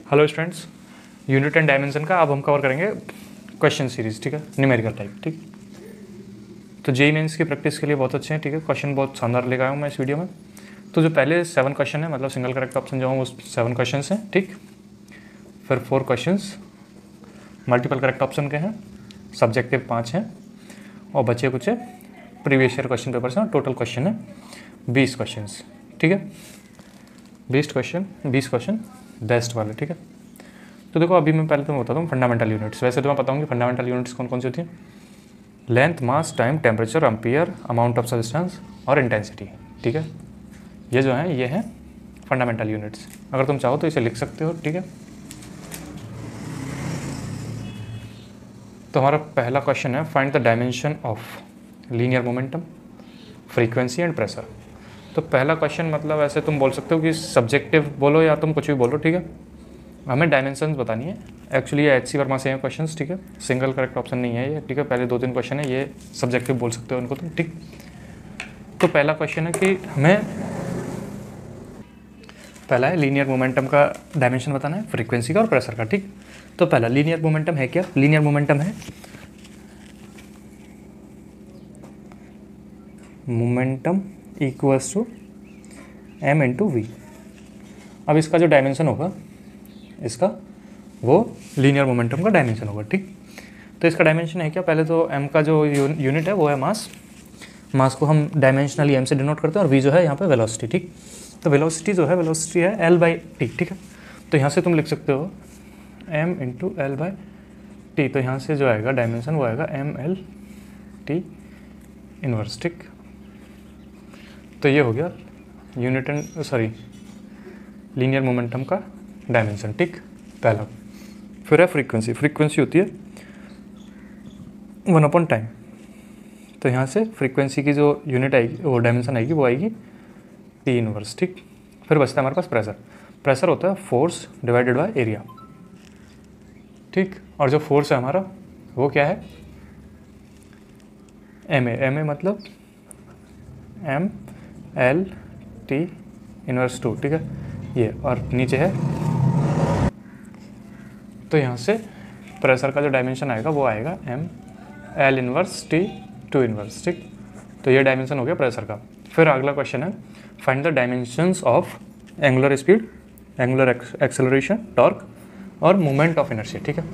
Hello students, unit and dimension का अब हम कवर करेंगे क्वेश्चन सीरीज, ठीक है, न्यूमेरिकल टाइप। ठीक, तो जेईई मेंस की प्रैक्टिस के लिए बहुत अच्छे हैं। ठीक है, क्वेश्चन बहुत शानदार लेकर आया हूँ मैं इस वीडियो में। तो जो पहले 7 क्वेश्चन है, मतलब सिंगल करेक्ट ऑप्शन जो है वो 7 क्वेश्चन हैं। ठीक, फिर 4 क्वेश्चन मल्टीपल करेक्ट ऑप्शन के हैं, सब्जेक्टिव 5 हैं और बचे कुछ प्रीवियस ईयर क्वेश्चन पेपर से। टोटल क्वेश्चन है 20 क्वेश्चन। ठीक है, 20 क्वेश्चन बेस्ट वाले। ठीक है, तो देखो अभी मैं पहले तुम्हें बताता हूँ फंडामेंटल यूनिट्स। वैसे तुम्हें पता होंगे फंडामेंटल यूनिट्स कौन कौन सी होती हैं। Length, mass, time, temperature, ampere, amount of substance और इंटेंसिटी। ठीक है, ये जो है ये हैं फंडामेंटल यूनिट्स। अगर तुम चाहो तो इसे लिख सकते हो। ठीक है, तो हमारा पहला क्वेश्चन है find the dimension of linear momentum, frequency and pressure. तो पहला क्वेश्चन मतलब ऐसे तुम बोल सकते हो कि सब्जेक्टिव बोलो या तुम कुछ भी बोलो। ठीक है, हमें डायमेंशंस बतानी है। एक्चुअली ये एच.सी. वर्मा से हैं क्वेश्चंस। ठीक है, सिंगल करेक्ट ऑप्शन नहीं है ये। ठीक है, पहले 2-3 क्वेश्चन है, ये सब्जेक्टिव बोल सकते हो उनको तुम। ठीक, तो पहला क्वेश्चन है कि हमें पहला है लीनियर मोमेंटम का डायमेंशन बताना है, फ्रीक्वेंसी का और प्रेशर का। ठीक, तो पहला लीनियर मोमेंटम है क्या? लीनियर मोमेंटम है momentum equals to m into v. अब इसका जो डायमेंशन होगा इसका वो लीनियर मोमेंटम का डायमेंशन होगा। ठीक, तो इसका डायमेंशन है क्या? पहले तो m का जो यूनिट है वो है मास। मास को हम डायमेंशनली m से डिनोट करते हैं और v जो है यहाँ पे वेलोसिटी। ठीक, तो वेलोसिटी जो है वेलोसिटी है L/t। ठीक है, तो यहाँ से तुम लिख सकते हो m इंटू L/t। तो यहाँ से जो आएगा डायमेंशन वो आएगा mL/t इनवर्स। ठीक, तो ये हो गया यूनिट एंड लीनियर मोमेंटम का डायमेंशन। ठीक, पहला। फिर है फ्रीक्वेंसी। फ्रीक्वेंसी होती है 1/टाइम। तो यहाँ से फ्रीक्वेंसी की जो यूनिट आएगी वो डायमेंशन आएगी वो आएगी टी इनवर्स। ठीक, फिर बचता है हमारे पास प्रेशर। प्रेशर होता है फोर्स डिवाइडेड बाय एरिया। ठीक, और जो फोर्स है हमारा वो क्या है? एम ए मतलब mL/t इनवर्स 2। ठीक है, ये और नीचे है। तो यहाँ से प्रेशर का जो डायमेंशन आएगा वो आएगा mL इनवर्स t 2 इनवर्स। ठीक, तो ये डायमेंशन हो गया प्रेशर का। फिर अगला क्वेश्चन है find the dimensions of angular speed, angular acceleration, torque और मोमेंट ऑफ इनर्शिया। ठीक है,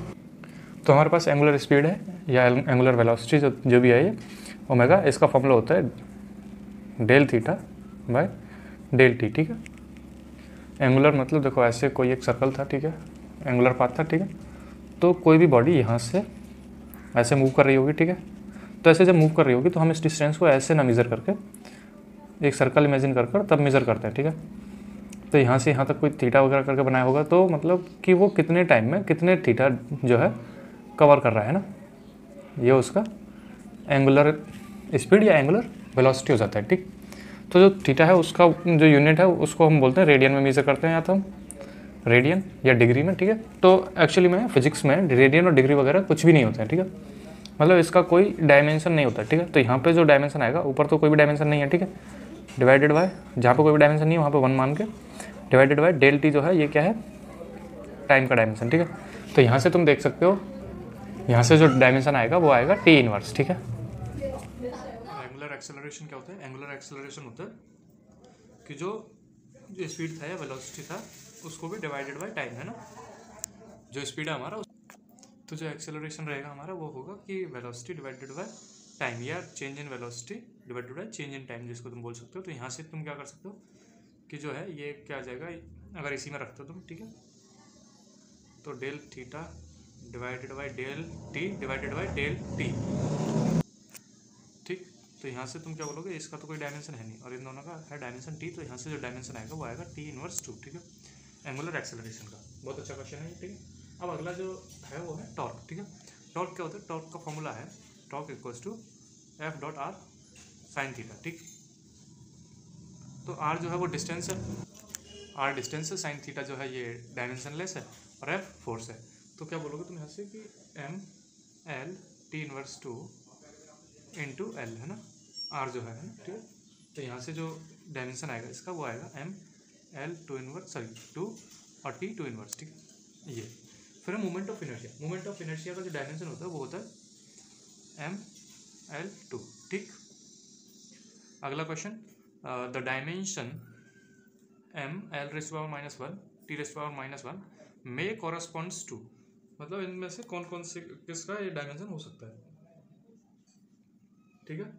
तो हमारे पास एंगुलर स्पीड है या एंगुलर वेलोसिटी जो भी है ये ओमेगा, इसका फॉर्मूला होता है del theta by del t. ठीक है, एंगुलर मतलब देखो ऐसे कोई एक सर्कल था। ठीक है, एंगुलर पाथ था। ठीक है, तो कोई भी बॉडी यहाँ से ऐसे मूव कर रही होगी। ठीक है, तो ऐसे जब मूव कर रही होगी तो हम इस डिस्टेंस को ऐसे ना मेज़र करके एक सर्कल इमेजिन कर तब मेज़र करते हैं। ठीक है, तो यहाँ से यहाँ तक कोई थीटा वगैरह करके बनाया होगा, तो मतलब कि वो कितने टाइम में कितने थीटा जो है कवर कर रहा है ना, ये उसका एंगुलर स्पीड या एंगुलर वेलोसिटी हो जाता है। ठीक, तो जो थीटा है उसका जो यूनिट है उसको हम बोलते हैं रेडियन में मेज़र करते हैं, या तो हम रेडियन या डिग्री में। ठीक है, तो एक्चुअली में फिजिक्स में रेडियन और डिग्री वगैरह कुछ भी नहीं होता है। ठीक है, मतलब इसका कोई डायमेंशन नहीं होता। ठीक है, तो यहाँ पे जो डायमेंशन आएगा, ऊपर तो कोई भी डायमेंशन नहीं है। ठीक है, डिवाइडेड बाय जहाँ पे कोई भी डायमेंशन नहीं है वहाँ पे 1 मान के डिवाइडेड बाय डेल टी जो है ये क्या है? टाइम का डायमेंशन। ठीक है, तो यहाँ से तुम देख सकते हो यहाँ से जो डायमेंशन आएगा वो आएगा टी इनवर्स। ठीक है, एंगुलर एक्सेलरेशन क्या होता है? एंगुलर एक्सेलरेशन होता है कि जो स्पीड था या वेलोसिटी था उसको भी डिवाइडेड बाय टाइम है ना, जो स्पीड है हमारा। तो जो एक्सेलरेशन रहेगा हमारा वो होगा कि वेलोसिटी डिवाइडेड बाय टाइम या change in velocity divided by change in time, जिसको तुम बोल सकते हो। तो यहाँ से तुम क्या कर सकते हो कि जो है ये क्या आ जाएगा अगर इसी में रखते हो तुम। ठीक है, तो del theta divided by del t divided by del t. ठीक, तो यहाँ से तुम क्या बोलोगे? इसका तो कोई डायमेंशन है नहीं और इन दोनों का है डायमेंशन टी, तो यहाँ से जो डायमेंशन आएगा वो आएगा टी इनवर्स 2। ठीक है, एंगुलर एक्सेलरेशन का बहुत अच्छा क्वेश्चन है। ठीक है, अब अगला जो है वो है टॉर्क। ठीक है, टॉर्क क्या होता है? टॉर्क का फॉर्मूला है torque equals to F.r sine theta. ठीक, तो r जो है वो डिस्टेंस है, r डिस्टेंस है, साइन थीटा जो है ये डायमेंशन लेस है और F फोर्स है। तो क्या बोलोगे तुम यहाँ से कि mL/t इनवर्स 2 इंटू L है ना, r जो है। ठीक है, तो यहाँ से जो डायमेंशन आएगा इसका वो आएगा mL 2 इनवर्स 2 और t 2 इनवर्स। ठीक है, ये। फिर है moment of inertia. Moment of inertia का जो डायमेंशन होता है वो होता है ml2, ठीक। अगला question, the dimension ml⁻⁻1 t⁻⁻1 में कॉरस्पॉन्ड्स टू, मतलब इनमें से कौन कौन से किसका ये डायमेंशन हो सकता है, ठीक है,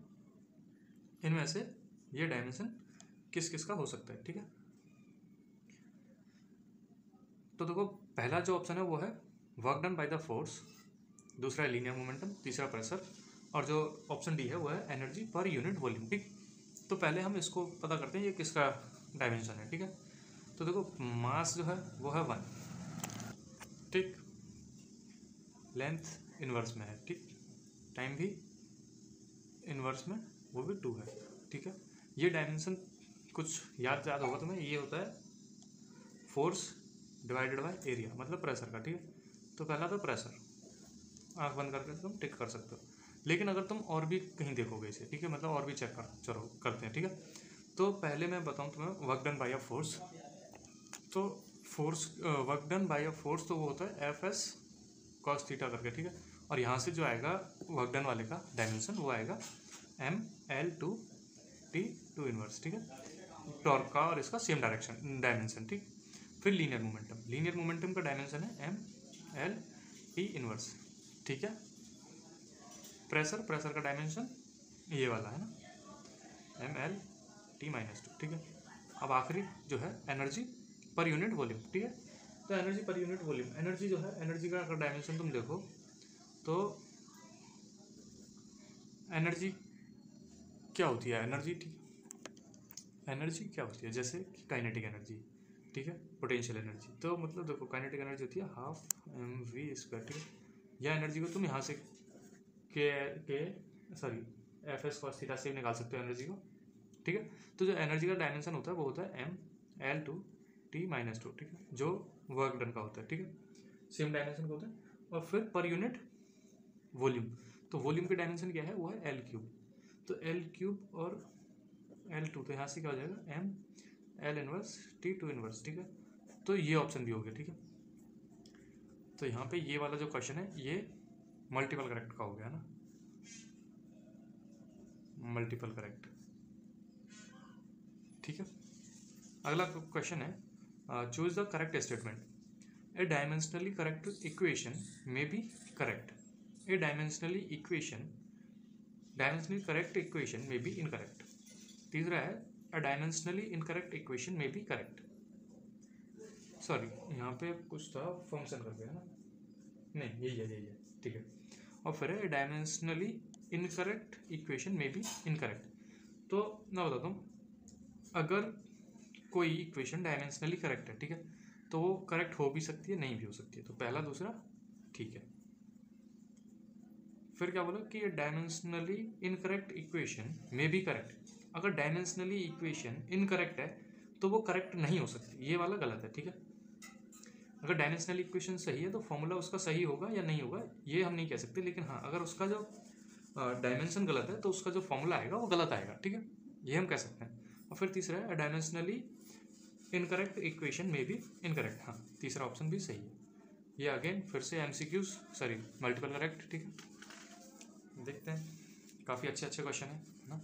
इनमें से ये डायमेंशन किस किस का हो सकता है, ठीक है। तो देखो पहला जो ऑप्शन है वो है work done by the force, दूसरा है लीनियर मोमेंटम, तीसरा प्रेशर, और जो ऑप्शन डी है वो है एनर्जी पर यूनिट वॉल्यूम, ठीक। तो पहले हम इसको पता करते हैं ये किसका डायमेंशन है, ठीक है। तो देखो मास जो है वो है 1, ठीक, लेंथ इनवर्स में है, ठीक, टाइम भी इनवर्स में वो भी 2 है, ठीक है। ये डायमेंशन कुछ याद होगा तुम्हें, ये होता है फोर्स डिवाइडेड बाय एरिया, मतलब प्रेशर का, ठीक है। तो पहला तो प्रेशर, आंख बंद करके तुम टिक कर सकते हो, लेकिन अगर तुम और भी कहीं देखोगे इसे, ठीक है, मतलब और भी चेक करते हैं, ठीक है। तो पहले मैं बताऊं तुम्हें work done by a force. तो force work done by a force तो वो होता है Fs cos थीटा करके, ठीक है। और यहाँ से जो आएगा वर्क डन वाले का डायमेंशन वो आएगा ml2 t2 इनवर्स, ठीक है। टॉर्क का और इसका सेम डायमेंशन, ठीक। फिर लीनियर मोमेंटम का डायमेंशन है ml t इनवर्स, ठीक है। प्रेशर का डायमेंशन ये वाला है ना, ml_t-2, ठीक है। अब आखिरी जो है एनर्जी पर यूनिट वॉल्यूम, ठीक है। तो energy per unit volume, energy जो है, एनर्जी का अगर डायमेंशन तुम देखो तो एनर्जी क्या होती है, एनर्जी, ठीक, एनर्जी क्या होती है, जैसे काइनेटिक एनर्जी, ठीक है, पोटेंशियल एनर्जी। तो मतलब देखो काइनेटिक एनर्जी होती है ½ mv², ठीक है। या एनर्जी को तुम यहाँ से Fs cos थीटा से निकाल सकते हो एनर्जी को, ठीक है। तो जो एनर्जी का डायमेंशन होता है वो होता है ml2 t-2, ठीक है, जो वर्क डन का होता है, ठीक है, सेम डायमेंशन का होता है। और फिर पर यूनिट वॉल्यूम, तो वॉल्यूम की डायमेंशन क्या है, वो है L3। तो L3 और L2, तो यहाँ से क्या हो जाएगा ml⁻t2 इनवर्स, ठीक है। तो ये ऑप्शन भी हो गया, ठीक है। तो यहाँ पे ये वाला जो क्वेश्चन है ये मल्टीपल करेक्ट का हो गया ना, मल्टीपल करेक्ट, ठीक है। अगला क्वेश्चन है choose the correct statement, A dimensionally correct equation may be correct, A dimensionally correct equation may be incorrect. तीसरा है a dimensionally incorrect equation may be correct, sorry यहाँ पे कुछ था फंक्शन कर दिया ना, नहीं यही है, ठीक है। और फिर है डायमेंशनली इनकरेक्ट इक्वेशन में भी इनकरेक्ट। तो मैं बताता हूँ, अगर कोई इक्वेशन डायमेंशनली करेक्ट है, ठीक है, तो वो करेक्ट हो भी सकती है, नहीं भी हो सकती है। तो पहला दूसरा ठीक है। फिर क्या बोला कि डायमेंशनली इनकरेक्ट इक्वेशन में भी करेक्ट, अगर डायमेंशनली इक्वेशन इनकरेक्ट है तो वो करेक्ट नहीं हो सकती, ये वाला गलत है, ठीक है। अगर डायमेंशनल इक्वेशन सही है तो फॉर्मूला उसका सही होगा या नहीं होगा ये हम नहीं कह सकते, लेकिन हाँ अगर उसका जो डायमेंशन गलत है तो उसका जो फॉर्मूला आएगा वो गलत आएगा, ठीक है, ये हम कह सकते हैं। और फिर तीसरा है डायमेंशनली इनकरेक्ट इक्वेशन में भी इनकरेक्ट, हाँ तीसरा ऑप्शन भी सही है। ये अगेन फिर से MCQs, सॉरी मल्टीपल करेक्ट, ठीक है। देखते हैं, काफ़ी अच्छे क्वेश्चन है ना।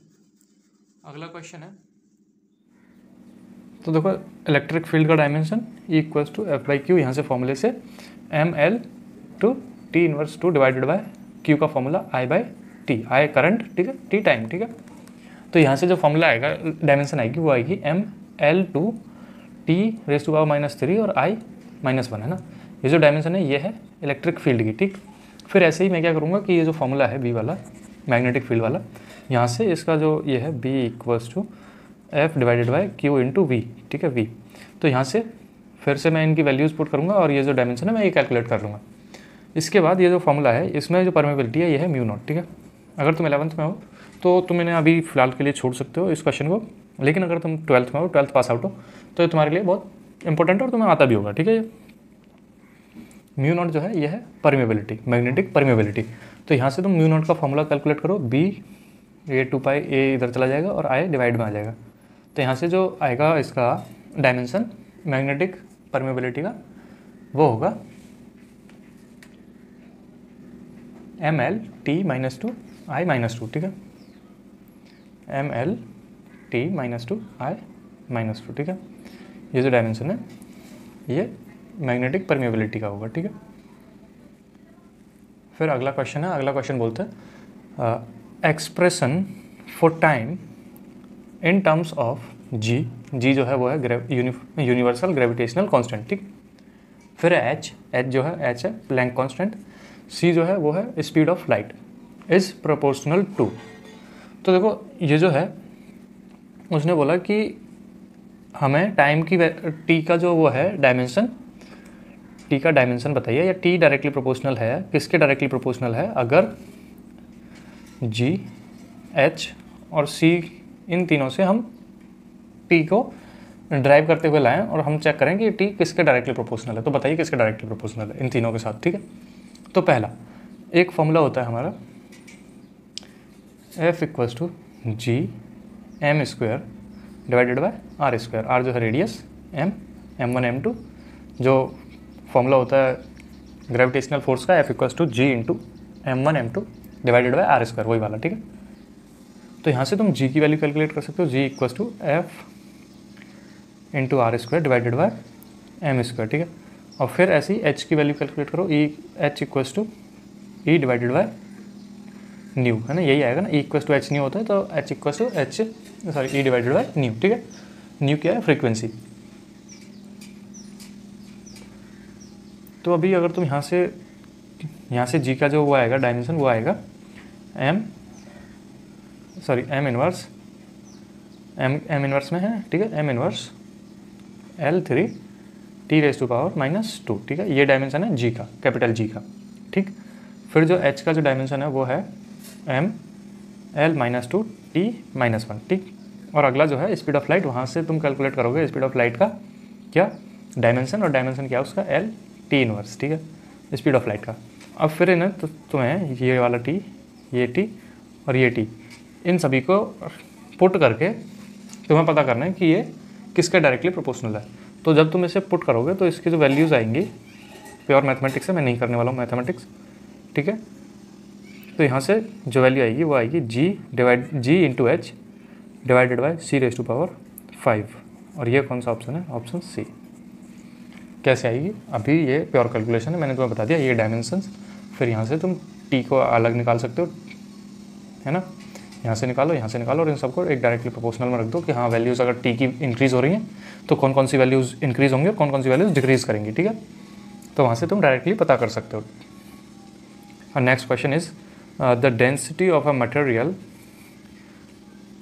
अगला क्वेश्चन है, तो देखो इलेक्ट्रिक फील्ड का डायमेंशन E=F/Q, यहाँ से फॉर्मूले से ml/T⁻2 डिवाइडेड बाय Q का फॉर्मूला I/T, I करंट, ठीक है, T टाइम, ठीक है। तो यहाँ से जो फॉर्मूला आएगा, डायमेंशन आएगी, वो आएगी ml2T⁻³ और I-1 है ना। ये जो डायमेंशन है ये है इलेक्ट्रिक फील्ड की, ठीक। फिर ऐसे ही मैं क्या करूँगा कि ये जो फॉर्मूला है B वाला, मैग्नेटिक फील्ड वाला, यहाँ से इसका जो ये है B=F divided by Q into V, ठीक है, V। तो यहाँ से फिर से मैं इनकी वैल्यूज़ पुट करूँगा और ये जो डायमेंशन है मैं ये कैलकुलेट कर लूँगा। इसके बाद ये जो फॉर्मूला है इसमें जो परमेबिलिटी है ये है μ0, ठीक है। अगर तुम 11th में हो तो तुम इन्हें अभी फ़िलहाल के लिए छोड़ सकते हो इस क्वेश्चन को, लेकिन अगर तुम 12th में हो, 12th पास आउट हो, तो ये तुम्हारे लिए बहुत इंपॉर्टेंट है और तुम्हें आता भी होगा, ठीक है। μ0 जो है ये है परमेबिलिटी, मैग्नेटिक परमेबिलिटी। तो यहाँ से तुम μ0 का फॉर्मूला कैलकुलेट करो, B A2π A इधर चला जाएगा और I डिवाइड में आ जाएगा। तो यहाँ से जो आएगा इसका डायमेंशन मैग्नेटिक परमेबिलिटी का वो होगा mL/T-2 ठीक है, mL/T-2 ठीक है। ये जो डायमेंशन है ये मैग्नेटिक परमिएबिलिटी का होगा, ठीक है। फिर अगला क्वेश्चन है, अगला क्वेश्चन बोलते हैं expression for time in terms of G, G जो है वो है यूनिवर्सल ग्रेविटेशनल कांस्टेंट, ठीक। फिर एच, एच जो है एच है प्लैंक कांस्टेंट, सी जो है वो है speed of light is proportional to. तो देखो ये जो है उसने बोला कि हमें टाइम की टी का जो वो है डायमेंशन, टी का डायमेंशन बताइए, या टी डायरेक्टली प्रोपोर्शनल है, किसके डायरेक्टली प्रोपोर्शनल है, अगर जी, एच और सी इन तीनों से हम टी को ड्राइव करते हुए लाएं और हम चेक करें कि टी किसके डायरेक्टली प्रोपोर्शनल है। तो बताइए किसके डायरेक्टली प्रोपोर्शनल है इन तीनों के साथ, ठीक है। तो पहला एक फॉर्मूला होता है हमारा F equals to G M square divided by R square, R जो है रेडियस, एम m1 m2, जो फॉर्मूला होता है ग्रेविटेशनल फोर्स का F equals to G into m1 m2 divided by R square, वही वाला, ठीक है। तो यहाँ से तुम g की वैल्यू कैलकुलेट कर सकते हो, g equals to F into R square divided by M square, ठीक है। और फिर ऐसे ही h की वैल्यू कैलकुलेट करो, H equals to E divided by nu, है ना, यही आएगा ना, E equals to H nu होता है, तो H equals to E divided by nu, ठीक है। न्यू क्या है, फ्रीक्वेंसी। तो अभी अगर तुम यहाँ से g का जो वो आएगा डायमेंशन, वो आएगा m इनवर्स में है, ठीक है, m इनवर्स L3 T⁻⁻², ठीक है। ये डायमेंशन है g का, कैपिटल G का, ठीक। फिर जो h का जो डायमेंशन है वो है m L-2 T-1, ठीक। और अगला जो है स्पीड ऑफ लाइट, वहाँ से तुम कैलकुलेट करोगे स्पीड ऑफ लाइट का क्या डायमेंशन, और डायमेंशन क्या है उसका L-T इनवर्स, ठीक है, स्पीड ऑफ लाइट का। अब फिर इन्हें तो तुम्हें ये वाला T, ये T और ये T, इन सभी को पुट करके तुम्हें पता करना है कि ये किसके डायरेक्टली प्रोपोर्शनल है। तो जब तुम इसे पुट करोगे तो इसकी जो वैल्यूज़ आएंगी, प्योर मैथमेटिक्स है, मैं नहीं करने वाला हूँ मैथमेटिक्स, ठीक है। तो यहाँ से जो वैल्यू आएगी वो आएगी G into H divided by C⁵, और ये कौन सा ऑप्शन है, ऑप्शन सी। कैसे आएगी, अभी ये प्योर कैलकुलेशन है, मैंने तुम्हें बता दिया ये डायमेंशंस। फिर यहाँ से तुम टी को अलग निकाल सकते हो, है ना, यहाँ से निकालो, यहाँ से निकालो, और इन सबको एक डायरेक्टली प्रोपोर्शनल में रख दो कि हाँ वैल्यूज़ अगर टी की इंक्रीज़ हो रही हैं तो कौन कौन सी वैल्यूज़ इंक्रीज़ होंगी और कौन कौन सी वैल्यूज़ डिक्रीज़ करेंगी, ठीक है। तो वहाँ से तुम डायरेक्टली पता कर सकते हो। और next question is the density of a material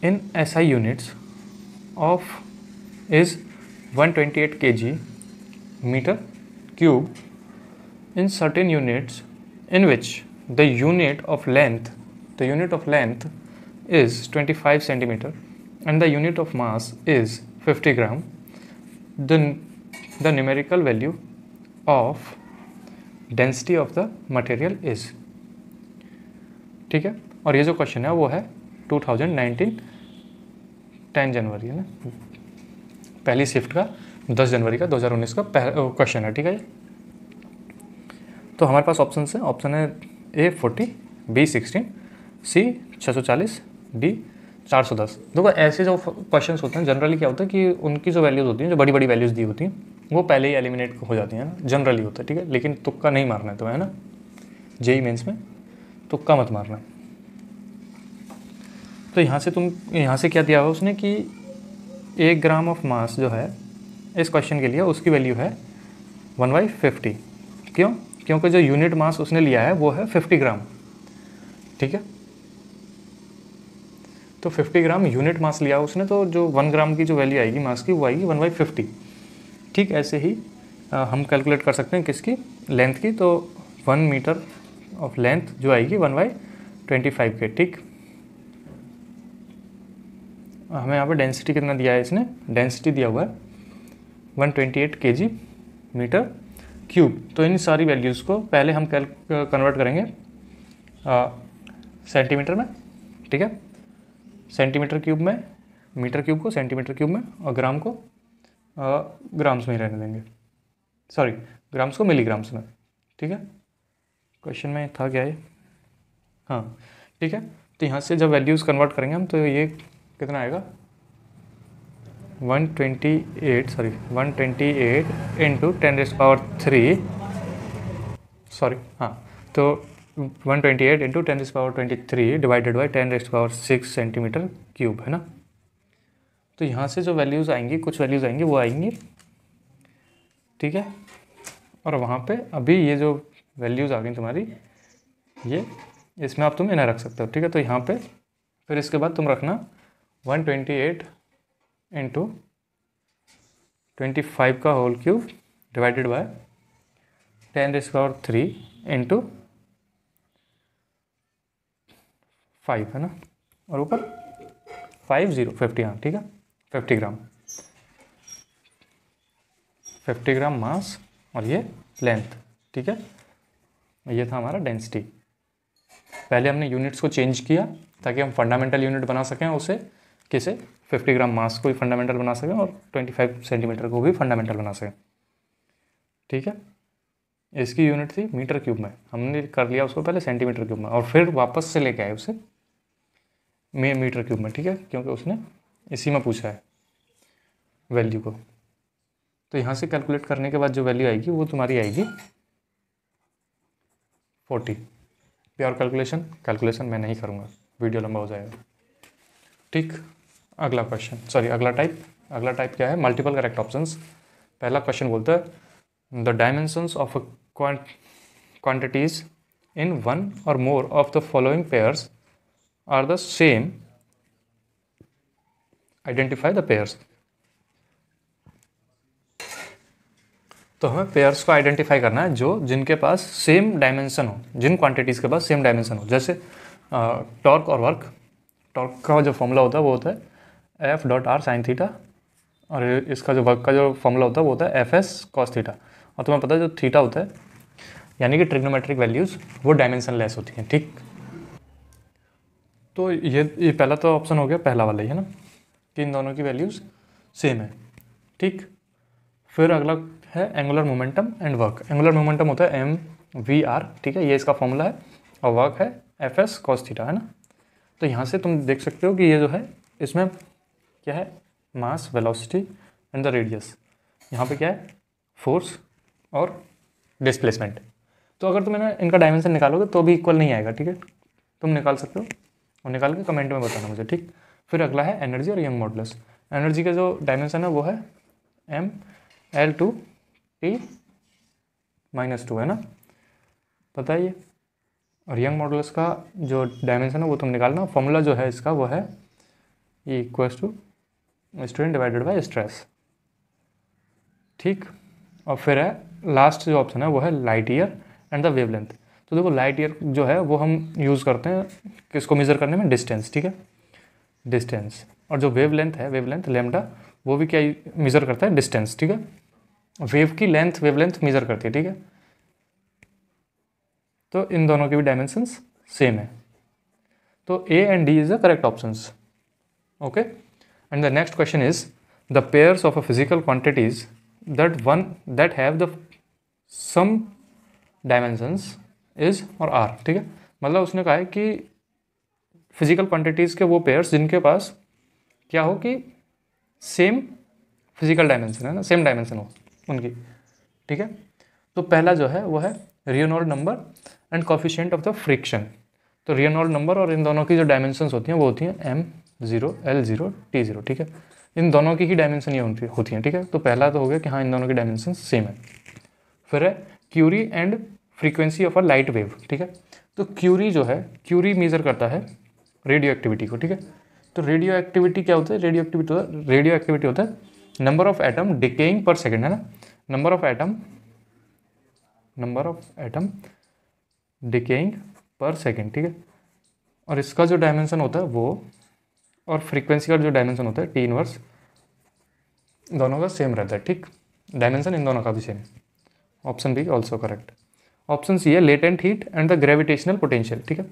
in SI units of is 128 kg meter cube in certain units in which the unit of length is 25 centimeter and the unit of mass is 50 gram, the numerical value of density of the material is, ठीक है। और ये जो question है वो है 2019 10 जनवरी, है ना, पहली शिफ्ट का 10 जनवरी का 2019 का क्वेश्चन है, ठीक है। तो हमारे पास ऑप्शन है, ऑप्शन है A40, B16, C640, D 410। देखो ऐसे जो क्वेश्चन होते हैं जनरली क्या होता है कि उनकी जो वैल्यूज़ होती हैं, जो बड़ी बड़ी वैल्यूज़ दी होती हैं, वो पहले ही एलिमिनेट हो जाती हैं ना, जनरली होता है, ठीक है। लेकिन तुक्का नहीं मारना है तुम्हें, है ना, जेई मेंस में तुक्का मत मारना। तो यहाँ से क्या दिया हुआ उसने कि 1 ग्राम ऑफ मास जो है इस क्वेश्चन के लिए उसकी वैल्यू है 1/50। क्यों? क्योंकि जो यूनिट मास उसने लिया है वो है 50 ग्राम, ठीक है। तो 50 ग्राम यूनिट मास लिया उसने, तो जो 1 ग्राम की जो वैल्यू आएगी मास की वो आएगी 1/50, ठीक। ऐसे ही हम कैलकुलेट कर सकते हैं किसकी, लेंथ की। तो 1 मीटर ऑफ लेंथ जो आएगी 1/25 के, ठीक। हमें यहाँ पर डेंसिटी कितना दिया है इसने, डेंसिटी दिया हुआ है 128 kg मीटर क्यूब। तो इन सारी वैल्यूज़ को पहले हम कन्वर्ट करेंगे सेंटीमीटर में, ठीक है, सेंटीमीटर क्यूब में, मीटर क्यूब को सेंटीमीटर क्यूब में, और ग्राम को ग्राम्स में ही रहने देंगे, सॉरी ग्राम्स को मिलीग्राम्स में, ठीक है। क्वेश्चन में था क्या है, हाँ ठीक है। तो यहाँ से जब वैल्यूज़ कन्वर्ट करेंगे हम, तो ये कितना आएगा 128 इंटू 10⁻³ सॉरी हाँ, तो 128 into 10⁻23 divided by 10⁻6 centimetre cube, है ना। तो यहाँ से जो वैल्यूज़ आएंगी, कुछ वैल्यूज़ आएंगी वो आएंगी, ठीक है। और वहाँ पे अभी ये जो वैल्यूज़ आ गई तुम्हारी, ये इसमें आप तुम इन्हें रख सकते हो, ठीक है। तो यहाँ पे फिर इसके बाद तुम रखना 128 इंटू 25 का whole cube divided by 10⁻³ into 5, है ना। और ऊपर 50 हाँ ठीक है, 50 ग्राम, 50 ग्राम मास, और ये लेंथ, ठीक है। ये था हमारा डेंसिटी। पहले हमने यूनिट्स को चेंज किया ताकि हम फंडामेंटल यूनिट बना सकें उसे, किसे 50 ग्राम मास को भी फंडामेंटल बना सकें और 25 सेंटीमीटर को भी फंडामेंटल बना सकें, ठीक है। इसकी यूनिट थी मीटर क्यूब में, हमने कर लिया उसको पहले सेंटीमीटर क्यूब में, और फिर वापस से लेके आए उसे मीटर क्यूब में, ठीक है, क्योंकि उसने इसी में पूछा है वैल्यू को। तो यहाँ से कैलकुलेट करने के बाद जो वैल्यू आएगी वो तुम्हारी आएगी 40। प्योर कैलकुलेशन मैं नहीं करूँगा, वीडियो लंबा हो जाएगा, ठीक। अगला क्वेश्चन, सॉरी अगला टाइप क्या है, मल्टीपल करेक्ट ऑप्शंस। पहला क्वेश्चन बोलता है the dimensions of a quantities in one और more of the following pairs are the same, identify the pairs. तो हमें पेयर्स को आइडेंटिफाई करना है जो जिनके पास सेम डायमेंशन हो, जिन क्वांटिटीज़ के पास सेम डायमेंशन हो। जैसे टॉर्क और वर्क, टॉर्क का जो फॉर्मूला होता है वो होता है F.R sin थीटा, और इसका जो वर्क का जो फॉर्मूला होता है वो होता है Fs cos थीटा। और तुम्हें पता है जो थीटा होता है यानी कि ट्रिग्नोमेट्रिक वैल्यूज़ वो डायमेंशन लेस होती हैं, ठीक। तो ये पहला तो ऑप्शन हो गया, पहला वाला ही, है ना, कि इन दोनों की वैल्यूज़ सेम है, ठीक। फिर अगला है angular momentum and work. Angular momentum होता है mv/r, ठीक है, ये इसका फॉर्मूला है, और वर्क है Fs cos थीटा, है ना। तो यहाँ से तुम देख सकते हो कि ये जो है इसमें क्या है, मास, वेलोसिटी एंड द रेडियस। यहाँ पे क्या है, फोर्स और डिस्प्लेसमेंट। तो अगर तुम इनका डायमेंशन निकालोगे तो भी इक्वल नहीं आएगा, ठीक है, तुम निकाल सकते हो और निकाल के कमेंट में बताना मुझे, ठीक। फिर अगला है एनर्जी और यंग मॉडुलस। एनर्जी का जो डायमेंशन है वो है mL/T-2, है ना, पता है ये। और यंग मॉडुलस का जो डायमेंशन है वो तुम निकालना, फॉर्मूला जो है इसका वो है E = strain divided by stress, ठीक। और फिर है लास्ट जो ऑप्शन है वो है light year and the wavelength. तो देखो लाइट ईयर जो है वो हम यूज़ करते हैं किसको मेज़र करने में, डिस्टेंस, ठीक है, डिस्टेंस। और जो वेवलेंथ है, वेवलेंथ लैम्डा, वो भी क्या मेज़र करता है, डिस्टेंस, ठीक है। वेव की लेंथ वेवलेंथ मेज़र करती है, ठीक है। तो इन दोनों के भी डायमेंशंस सेम है। तो A and D is the correct options, okay. And the next question is the pairs of a physical quantities that have the some dimensions is और R, ठीक है। मतलब उसने कहा है कि फिजिकल क्वांटिटीज़ के वो पेयर्स जिनके पास क्या हो कि सेम फिजिकल डायमेंशन है ना, सेम डायमेंशन हो उनकी, ठीक है। तो पहला जो है वो है Reynold number and coefficient of the friction. तो रेनॉल्ड नंबर और इन दोनों की जो डायमेंशंस होती हैं वो होती हैं M0 L0 T0, ठीक है। इन दोनों की ही डायमेंशन ये होती हैं, ठीक है। तो पहला तो हो गया कि हाँ इन दोनों की डायमेंशन सेम है। फिर है curie and frequency of a light wave, ठीक है। तो क्यूरी जो है, क्यूरी मेजर करता है रेडियो एक्टिविटी को, ठीक है। तो रेडियो एक्टिविटी क्या होता है, रेडियो एक्टिविटी होता है नंबर ऑफ एटम डिकेइंग पर सेकेंड, है ना, नंबर ऑफ एटम डिकेइंग पर सेकेंड, ठीक है। और इसका जो डायमेंशन होता है वो, और फ्रीक्वेंसी का जो डायमेंशन होता है T−1, दोनों का सेम रहता है, ठीक। डायमेंशन इन दोनों का भी same. Option B also correct. Option C है latent heat and the gravitational potential, ठीक है।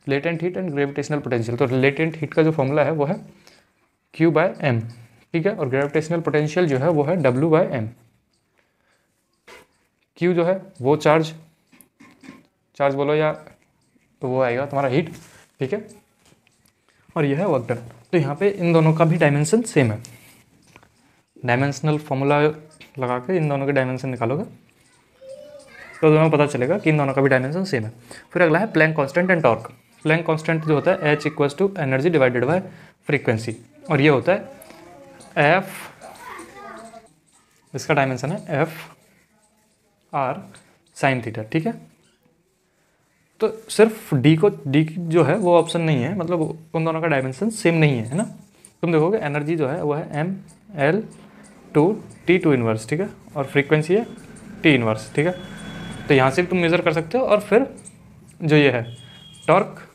Latent heat and gravitational potential. तो लेटेंट हीट का जो फॉर्मूला है वो है Q/m, ठीक है। और ग्रेविटेशनल पोटेंशियल जो है वो है W/m। Q जो है वो चार्ज बोलो या तो वो आएगा तुम्हारा हीट, ठीक है। और यह है वर्क डन। तो यहाँ पे इन दोनों का भी डायमेंशन सेम है। डायमेंशनल फॉर्मूला लगा के इन दोनों के डायमेंशन निकालोगे तो तुम्हें पता चलेगा कि इन दोनों का भी डायमेंशन सेम है। फिर अगला है Planck constant and torque. Planck constant जो होता है H equals to energy divided by frequency, और ये होता है F, इसका डायमेंशन है F R साइन थीटा, ठीक है। तो सिर्फ D जो है वो ऑप्शन नहीं है, मतलब उन दोनों का डायमेंशन सेम नहीं है ना। तुम देखोगे एनर्जी जो है वो है mL/T2 इनवर्स, ठीक है, और फ्रीक्वेंसी है T इनवर्स, ठीक है। तो यहाँ से तुम मेज़र कर सकते हो। और फिर जो ये है टॉर्क,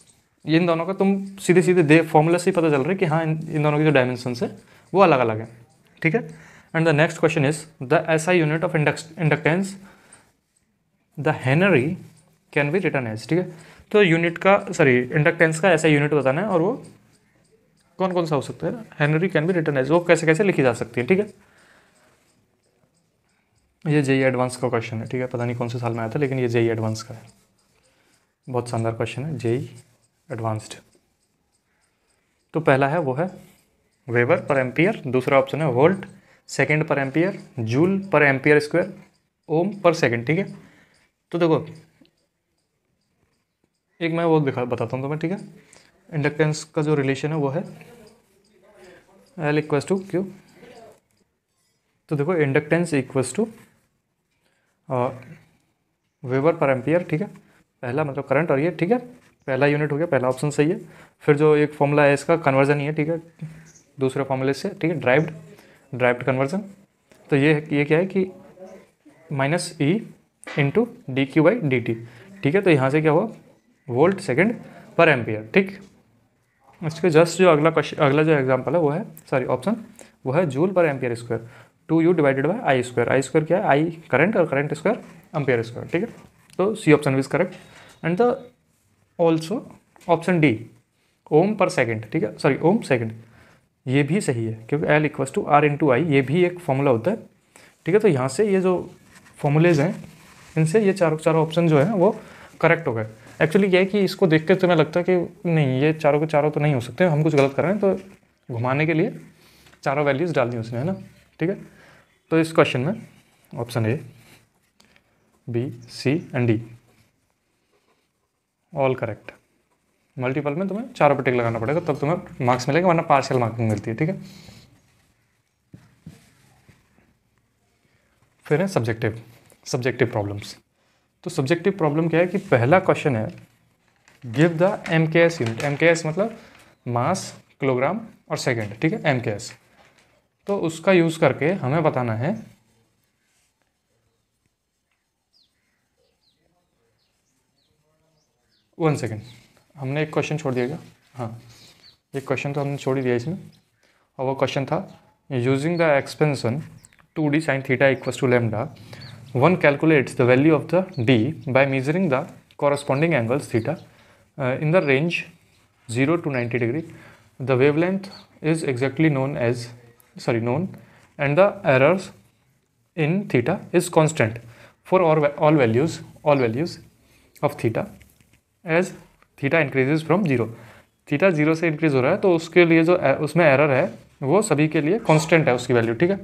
इन दोनों का तुम सीधे सीधे फॉर्मूला से ही पता चल रहा है कि हाँ इन दोनों के जो डायमेंशंस है वो अलग अलग है, ठीक है। And the next question is the SI unit of inductance the henry can be written as, ठीक है। तो यूनिट का इंडक्टेंस का SI यूनिट बताना है, और वो कौन कौन सा हो सकता है। Henry can be written as वो कैसे कैसे लिखी जा सकती है, ठीक है। ये JEE एडवांस का क्वेश्चन है, ठीक है। पता नहीं कौन से साल में आया था, लेकिन ये JEE एडवांस का है। बहुत शानदार क्वेश्चन है JEE एडवांस्ड। तो पहला है वो है वेबर पर एम्पियर, दूसरा ऑप्शन है वोल्ट सेकंड पर एम्पियर, जूल पर एम्पियर स्क्वायर, ओम पर सेकंड, ठीक है। तो देखो एक मैं वो बताता हूँ तुम्हें, ठीक है। इंडक्टेंस का जो रिलेशन है वो है L इक्वल्स टू Q। तो देखो inductance equals to weber per ampere, ठीक है, पहला मतलब करंट, और ये ठीक है पहला यूनिट हो गया, पहला ऑप्शन सही है। फिर जो एक फॉर्मूला है इसका कन्वर्जन ही है, ठीक है, दूसरे फॉर्मूले से, ठीक है, ड्राइव्ड कन्वर्जन। तो ये क्या है कि -E इंटू dQ/dt, ठीक है। तो यहाँ से क्या हुआ वोल्ट सेकंड पर एम्पियर, ठीक। इसके जस्ट जो अगला जो एग्जाम्पल है वो है ऑप्शन वो है जूल पर ampere square 2U divided by I square. I square क्या है, आई करंट, और करंट स्क्वायर एम्पियर स्क्वायर, ठीक है। तो C option is correct. And the also option D ohm पर सेकंड, ठीक है, ओम सेकंड, ये भी सही है क्योंकि L equals to R into I, ये भी एक फॉर्मूला होता है, ठीक है। तो यहाँ से ये जो फॉर्मूलेज हैं इनसे ये चारों ऑप्शन जो है वो करेक्ट हो गए। एक्चुअली क्या है कि इसको देख के तुम्हें लगता है कि नहीं ये चारों के चारों तो नहीं हो सकते, हम कुछ गलत कर रहे हैं, तो घुमाने के लिए चारों वैल्यूज़ डाल दी उसने, है ना, ठीक है। तो इस क्वेश्चन में option A, B, C and D all correct. Multiple में तुम्हें चारों पे टिक लगाना पड़ेगा, तब तुम्हें मार्क्स मिलेगा, वरना पार्शियल मार्किंग मिलती है, ठीक है। फिर है सब्जेक्टिव प्रॉब्लम्स। तो सब्जेक्टिव प्रॉब्लम क्या है कि पहला क्वेश्चन है give the MKS unit. MKS मतलब मास किलोग्राम और सेकेंड, ठीक है, MKS। तो उसका यूज़ करके हमें बताना है वन सेकेंड, हमने एक क्वेश्चन छोड़ दिया क्या, हाँ एक क्वेश्चन तो हमने छोड़ ही दिया इसमें, और वो क्वेश्चन था using the expansion 2D sin theta equals to lambda one calculates the value of the D by measuring the corresponding angles theta in the range 0 to 90 degree. The wavelength is exactly known and the errors in theta is constant for all values of theta as theta increases from 0. Theta 0 से increase हो रहा है तो उसके लिए जो उसमें error है वो सभी के लिए कांस्टेंट है उसकी वैल्यू, ठीक है।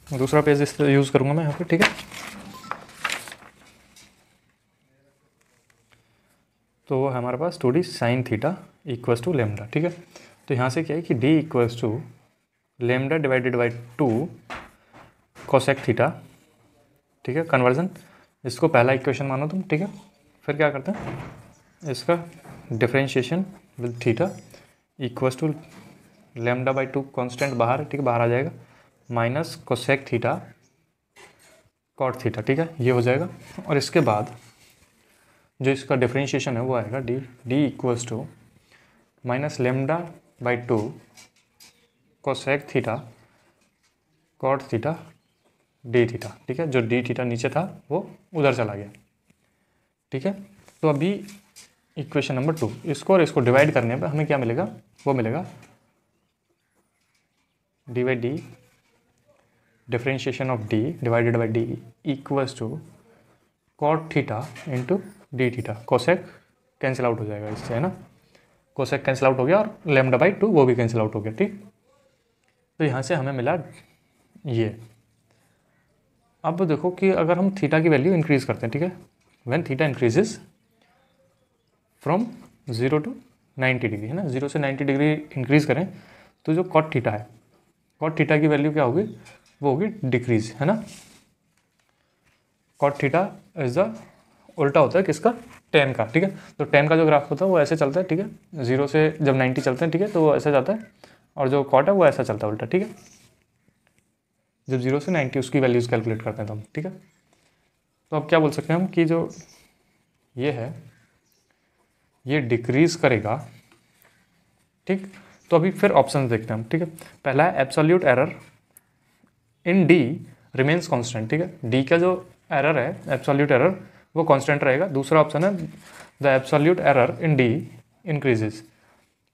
दूसरा पेज इस यूज़ करूँगा मैं यहाँ पे, ठीक है। तो वो है हमारे पास 2D sin theta equals to lambda, ठीक है। तो यहाँ से क्या है कि D equals to lambda divided by 2 cosec theta, ठीक है, कन्वर्जन। इसको पहला इक्वेशन मानो तुम, ठीक है। फिर क्या करते हैं इसका differentiation with theta equals to lambda by 2 constant बाहर, ठीक है, बाहर आ जाएगा, minus cosec theta cot theta, ठीक है, ये हो जाएगा। और इसके बाद जो इसका डिफरेंशिएशन है वो आएगा d equals to minus lambda by 2 cosec theta cot theta d theta, ठीक है। जो डी थीटा नीचे था वो उधर चला गया, ठीक है। तो अभी इक्वेशन नंबर 2, इसको और इसको डिवाइड करने पर हमें क्या मिलेगा, वो मिलेगा d by d differentiation of d divided by d equals to cot theta into d theta, cosec cancel out हो जाएगा इससे, है ना, कोसेक कैंसिल आउट हो गया और λ/2 वो भी कैंसिल आउट हो गया, ठीक। तो यहाँ से हमें मिला ये। अब देखो कि अगर हम थीटा की वैल्यू इंक्रीज़ करते हैं, ठीक है, when theta increases from 0 to 90 degree, है ना, 0 से 90 डिग्री इंक्रीज़ करें तो जो कॉट थीटा है, कॉट थीटा की वैल्यू क्या होगी, वो होगी डिक्रीज, है ना। कॉट थीटा इज द उल्टा होता है किसका, टेन का, ठीक है। तो टेन का जो ग्राफ होता है वो ऐसे चलता है, ठीक है, 0 से जब 90 चलते हैं, ठीक है, तो वो ऐसे जाता है, और जो कॉट है वो ऐसा चलता है उल्टा, ठीक है, जब 0 से 90 उसकी वैल्यूज़ कैलकुलेट करते हैं तो हम, ठीक है। तो अब क्या बोल सकते हैं हम कि जो ये है ये डिक्रीज करेगा, ठीक। तो अभी फिर ऑप्शन देखते हैं हम, ठीक है। पहला है absolute error in D remains constant, ठीक है, डी का जो एरर है एब्सोल्यूट एरर वो कांस्टेंट रहेगा। दूसरा ऑप्शन है the absolute error in D increases,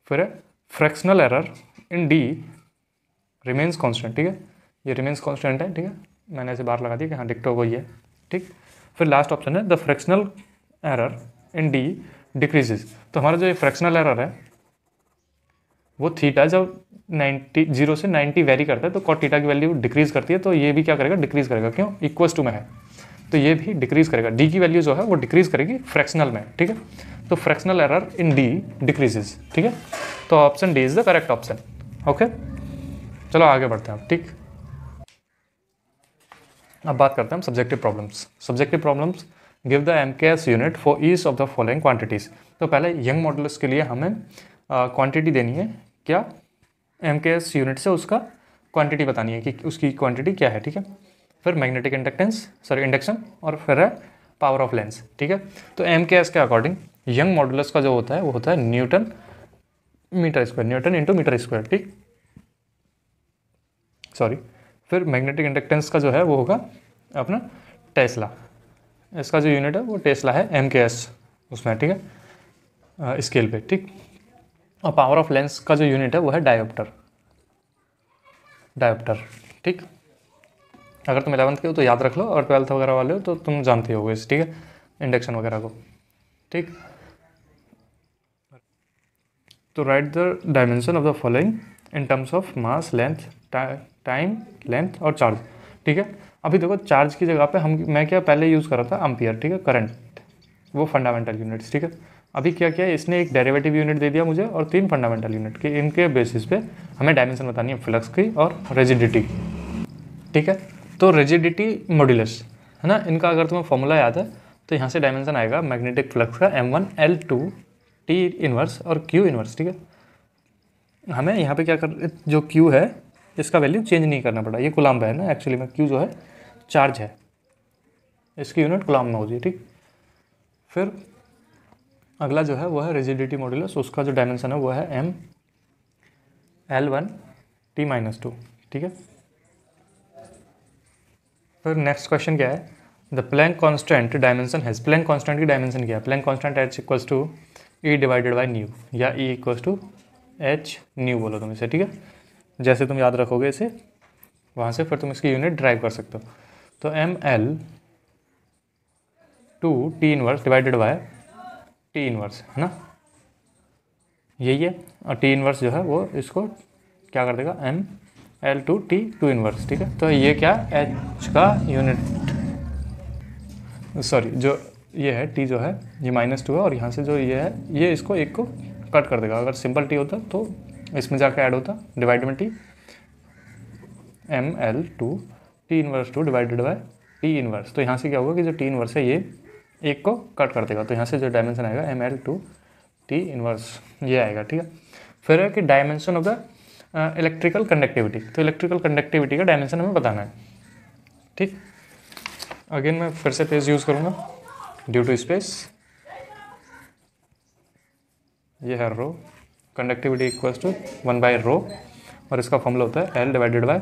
फिर है fractional error in D remains constant, ठीक है, ये रिमेन्स कांस्टेंट है, ठीक है, मैंने ऐसे बार लगा दी कि हाँ डिक्टो वही है, ठीक। फिर लास्ट ऑप्शन है the fractional error in D decreases. तो हमारा जो ये फ्रैक्शनल एरर है वो थीटा जब 0 से 90 वेरी करता है तो कॉट थीटा की वैल्यू डिक्रीज करती है, तो ये भी क्या करेगा, डिक्रीज करेगा, क्यों, इक्वल्स टू में है, तो ये भी डिक्रीज करेगा, डी की वैल्यू जो है वो डिक्रीज करेगी फ्रैक्शनल में, ठीक है। तो fractional error in D decreases, ठीक है। तो option D is the correct option, okay. चलो आगे बढ़ते हैं अब, ठीक। अब बात करते हैं हम subjective problems. Subjective problems give the MKS unit for each of the following quantities. तो पहले यंग मॉडुलस के लिए हमें क्वांटिटी देनी है, क्या, MKS यूनिट से उसका क्वांटिटी बतानी है कि उसकी क्वांटिटी क्या है, ठीक है। फिर मैग्नेटिक इंडक्शन और फिर है पावर ऑफ लेंस, ठीक है। तो MKS के अकॉर्डिंग यंग मॉडुलस का जो होता है वो होता है newton metre square, newton into metre square, ठीक, सॉरी। फिर मैग्नेटिक इंडक्टेंस का जो है वो होगा अपना टेस्ला, इसका जो यूनिट है वो टेस्ला है MKS उसमें, ठीक है, स्केल पे, ठीक। और पावर ऑफ लेंस का जो यूनिट है वो है डायोप्टर, ठीक। अगर तुम 11th के हो तो याद रख लो, और 12th वगैरह वाले हो तो तुम जानते होगे इस, ठीक है, इंडक्शन वगैरह को, ठीक। तो right the dimension of the following in terms of mass, length, time, length और चार्ज, ठीक है। अभी देखो चार्ज की जगह पे मैं क्या पहले यूज़ कर रहा था एम्पियर, ठीक है, करंट, वो फंडामेंटल यूनिट्स, ठीक है। अभी क्या किया इसने, एक डेरिवेटिव यूनिट दे दिया मुझे और 3 फंडामेंटल यूनिट के, इनके बेसिस पे हमें डायमेंशन बतानी है फ्लक्स की और रिजिडिटी, ठीक है। तो रिजिडिटी मॉड्यूलस, है ना, इनका अगर तुम्हें फॉर्मूला याद है तो यहाँ से डायमेंशन आएगा मैग्नेटिक फ्लक्स का M1 L2 T इनवर्स और Q इनवर्स, ठीक है। हमें यहाँ पे क्या कर, जो Q है इसका वैल्यू चेंज नहीं करना पड़ा, ये कुलाम्ब है ना एक्चुअली में, Q जो है चार्ज है, इसकी यूनिट कुलाम्ब में होगी, ठीक। फिर अगला जो है वो है रिजिडिटी मॉड्यूलस, उसका जो डायमेंशन है वो है M L1 T-2, ठीक है। फिर नेक्स्ट क्वेश्चन क्या है, द प्लैंक कांस्टेंट डायमेंशन है, प्लैंक कांस्टेंट की डायमेंशन क्या है, Planck constant H equals to E divided by nu, या E equals to H nu बोलो तुम इसे, ठीक है। जैसे तुम याद रखोगे इसे वहाँ से फिर तुम इसकी यूनिट ड्राइव कर सकते हो। तो ML2 T inverse divided by T inverse, है ना, यही है। और T इनवर्स जो है वो इसको क्या कर देगा, ML2 T2 इनवर्स, ठीक है। तो ये क्या, H का यूनिट, सॉरी जो ये है T जो है ये -2 है, और यहाँ से जो ये है ये इसको एक को कट कर देगा। अगर सिंपल T होता तो इसमें जाकर ऐड होता, डिवाइड में T, ML2 T inverse 2 divided by T inverse. तो यहाँ से क्या होगा कि जो T इनवर्स है ये एक को कट कर देगा, तो यहाँ से जो डायमेंशन आएगा ML2 T इनवर्स ये आएगा, ठीक है। फिर है कि dimension of the electrical conductivity, तो इलेक्ट्रिकल कंडक्टिविटी का डायमेंशन हमें बताना है, ठीक। अगेन मैं फिर से पेज यूज़ करूँगा ड्यू टू स्पेस, ये है रो, कंडक्टिविटी इक्वल्स टू 1/रो, और इसका फॉर्मूला होता है L divided by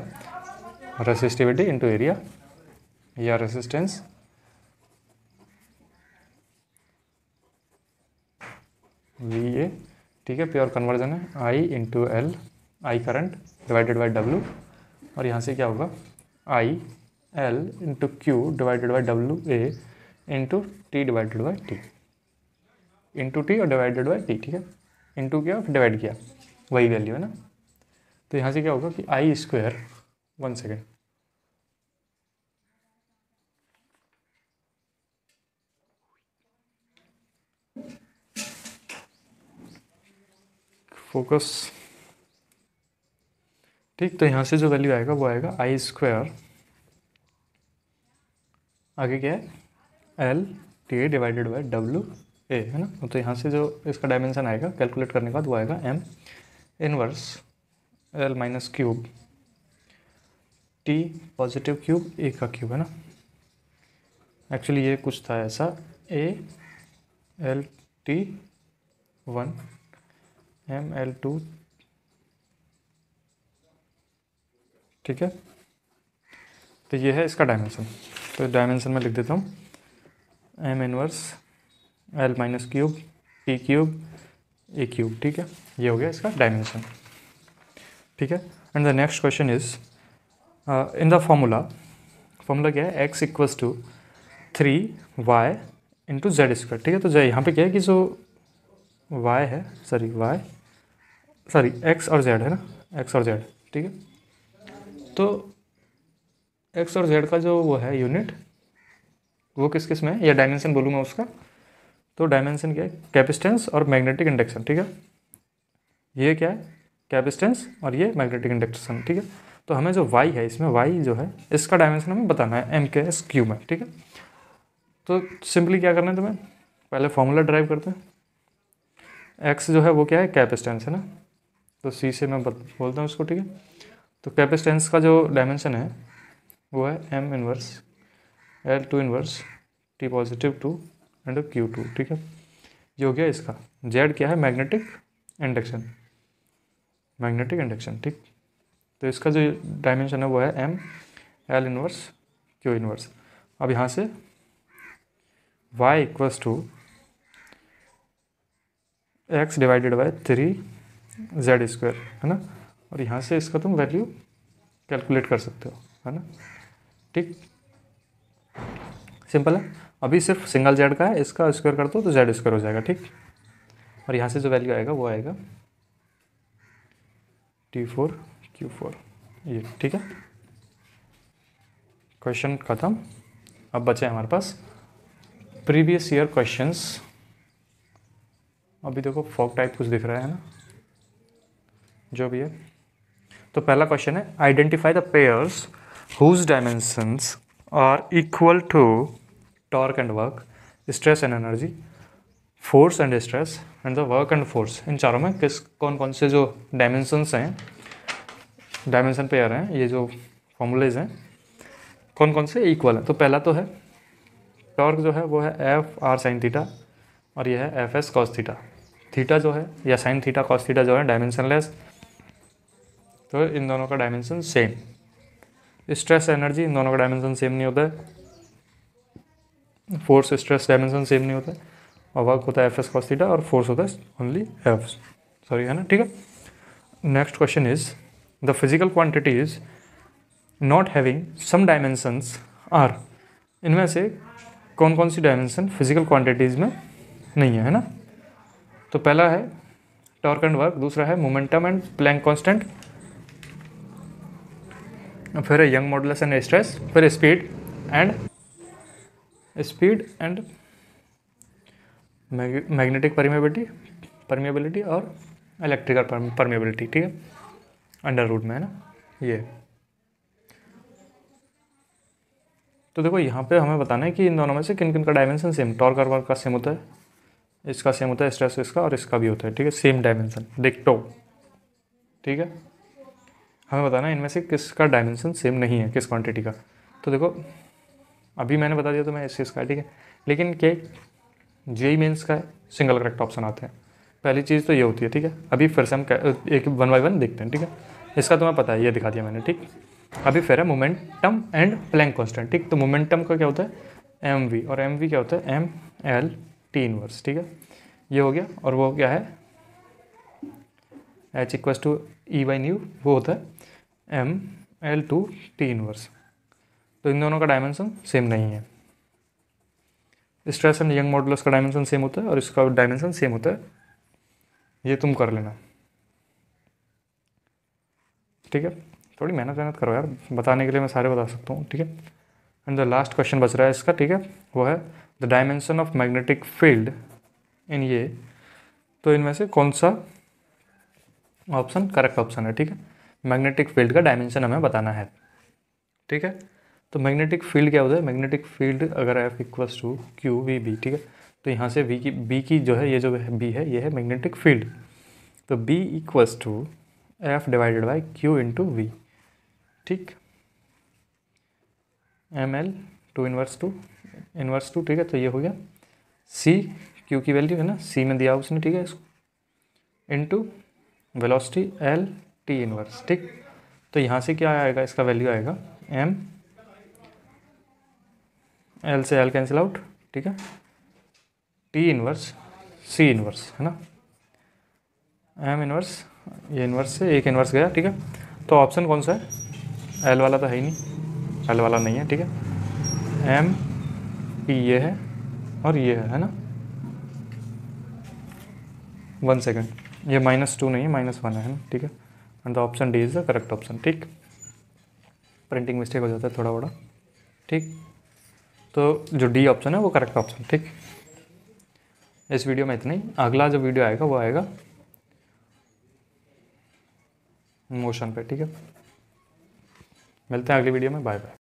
resistivity into area या रेसिस्टेंस, VA, ठीक है। प्योर कन्वर्जन है I into L, I current divided by W, और यहाँ से क्या होगा I L into Q divided by WA into T divided by T, into T और डिवाइडेड बाई टी, ठीक है। इंटू किया फिर डिवाइड किया, वही वैल्यू है ना। तो यहाँ से क्या होगा कि आई स्क्वायर, 1 सेकेंड, फोकस, ठीक। तो यहाँ से जो वैल्यू आएगा वो आएगा आई स्क्वायर, आगे क्या है L T divided by W A, है ना। तो यहाँ से जो इसका डायमेंशन आएगा कैलकुलेट करने के बाद वो आएगा M inverse L minus cube T positive cube A का क्यूब, है ना। एक्चुअली ये कुछ था ऐसा, A L T 1 M L 2, ठीक है। तो ये है इसका डायमेंशन। तो डायमेंशन में लिख देता हूँ M inverse L minus cube T cube A cube, ठीक है। ये हो गया इसका डायमेंशन, ठीक है। And the next question is in the formula क्या है, X equals to 3y into Z square, ठीक है। तो यहाँ पे क्या है कि जो y है, एक्स और जेड है ना, एक्स और जेड, ठीक है। तो एक्स और जेड का जो वो है यूनिट, वो किस किस में है, या डायमेंशन बोलूँ मैं उसका। तो डायमेंशन क्या है, कैपेसिटेंस और मैग्नेटिक इंडक्शन, ठीक है। ये क्या है, कैपेसिटेंस और ये मैग्नेटिक इंडक्शन, ठीक है। तो हमें जो y है, इसमें y जो है इसका डायमेंशन हमें बताना है एम के एस क्यू में, ठीक है। तो सिंपली क्या करना है तुम्हें, पहले फॉर्मूला ड्राइव करते हैं। x जो है वो क्या है, कैपेसिटेंस है ना, तो c से मैं बोलता हूँ उसको, ठीक है। तो कैपेसिटेंस का जो डायमेंशन है वो है M inverse L two inverse T positive 2 and Q 2, ठीक है। ये हो गया इसका। z क्या है, मैग्नेटिक इंडक्शन, ठीक। तो इसका जो डायमेंशन है वो है M L inverse Q inverse. अब यहाँ से y equals to x divided by 3z square, है ना। और यहाँ से इसका तुम वैल्यू कैलकुलेट कर सकते हो, है ना, ठीक। सिंपल है। अभी सिर्फ सिंगल z का है, इसका स्क्वायर कर दो तो z स्क्वायर हो जाएगा, ठीक। और यहाँ से जो वैल्यू आएगा वो आएगा T4 Q4, ये, ठीक है। क्वेश्चन खत्म। अब बचे हमारे पास प्रीवियस ईयर क्वेश्चंस। अभी देखो फॉग टाइप कुछ दिख रहा है ना, जो भी है। तो पहला क्वेश्चन है, identify the pairs whose dimensions are equal to torque and work, stress and energy, force and stress and the work and force. इन चारों में कौन कौन से जो डायमेंशंस हैं, डायमेंशन पेयर हैं, ये जो फॉर्मूलेज हैं, कौन कौन से इक्वल हैं। तो पहला तो है टॉर्क जो है वो है एफ आर साइन थीटा, और ये है F S cos theta. Theta जो है या साइन थीटा कॉस थीटा जो है डायमेंशनलेस, तो इन दोनों का डायमेंशन सेम। स्ट्रेस एनर्जी, इन दोनों का डायमेंशन सेम नहीं होता है। फोर्स स्ट्रेस डायमेंशन सेम नहीं होता है। और वर्क होता है एफ एस कॉस थीटा, और फोर्स होता है ओनली एफ, सॉरी, है ना, ठीक है। Next question is the physical quantities not having same dimensions are. इनमें से कौन कौन सी डायमेंशन फिजिकल क्वांटिटीज़ में नहीं है, है ना। तो पहला है टॉर्क एंड वर्क, दूसरा है मोमेंटम एंड प्लैंक कांस्टेंट, फिर है यंग मॉडुलस एंड स्ट्रेस, फिर स्पीड एंड मैग्नेटिक परमिएबिलिटी और इलेक्ट्रिकल परमिएबिलिटी, ठीक है, अंडर रूट में, है ना, ये। तो देखो यहाँ पे हमें बताना है कि इन दोनों में से किन किन का डायमेंशन सेम, टॉर्क और वर्क का सेम होता है, इसका सेम होता है, स्ट्रेस इसका और इसका भी होता है, ठीक है, सेम डायमेंशन डिक्टो, ठीक है। हमें बताना है इनमें से किसका डायमेंशन सेम नहीं है, किस क्वांटिटी का। तो देखो अभी मैंने बता दिया तो मैं इस चीज़ का, ठीक है। लेकिन क्या जेई मेंस का सिंगल करेक्ट ऑप्शन आते हैं, पहली चीज़ तो ये होती है, ठीक है। अभी फिर से हम एक 1 बाय 1 देखते हैं, ठीक है। इसका तुम्हें पता है, ये दिखा दिया मैंने, ठीक। अभी फिर है मोमेंटम एंड प्लैंक कांस्टेंट, ठीक। तो मोमेंटम का क्या होता है एम वी, और एम वी क्या होता है एम एल टी इनवर्स, ठीक है, ये हो गया। और वो क्या है H equals to E by nu, वो होता है M L two T inverse. तो इन दोनों का डायमेंशन सेम नहीं है। स्ट्रेस एंड यंग मॉडुलस का डायमेंशन सेम होता है और इसका डायमेंशन सेम होता है, ये तुम कर लेना, ठीक है। थोड़ी मेहनत करो यार, बताने के लिए मैं सारे बता सकता हूँ, ठीक है। एंड द लास्ट क्वेश्चन बच रहा है इसका, ठीक है, वो है the dimension of magnetic field इन ये, तो इनमें से कौन सा ऑप्शन करेक्ट ऑप्शन है, ठीक है। मैग्नेटिक फील्ड का डायमेंशन हमें बताना है, ठीक है। तो मैग्नेटिक फील्ड क्या होता है, मैग्नेटिक फील्ड अगर F equals to Q V B, ठीक है, तो यहाँ से बी की जो है, ये जो है बी है, ये है मैग्नेटिक फील्ड, तो B equals to F divided by Q into V, ठीक, M L two inverse two, ठीक है। तो ये हो गया सी, क्यू की वैल्यू है ना, सी में दिया उसने, ठीक है, इसको into velocity L T inverse, ठीक। तो यहाँ से क्या आएगा, इसका वैल्यू आएगा एम, एल से एल कैंसिल आउट, ठीक है, टी इनवर्स सी इनवर्स, है ना, एम इनवर्स, ये इनवर्स से एक इनवर्स गया, ठीक है। तो ऑप्शन कौन सा है, एल वाला तो है ही नहीं, एल वाला नहीं है, ठीक है। एम पी ये है और ये है ना, 1 सेकेंड, ये -2 नहीं है, -1 है ना, ठीक है। And the option D is the correct option, ठीक। प्रिंटिंग मिस्टेक हो जाता है थोड़ा बड़ा, ठीक। तो जो डी ऑप्शन है वो करेक्ट ऑप्शन, ठीक। इस वीडियो में इतना ही, अगला जो वीडियो आएगा वो आएगा मोशन पे, ठीक है। मिलते हैं अगली वीडियो में, बाय बाय।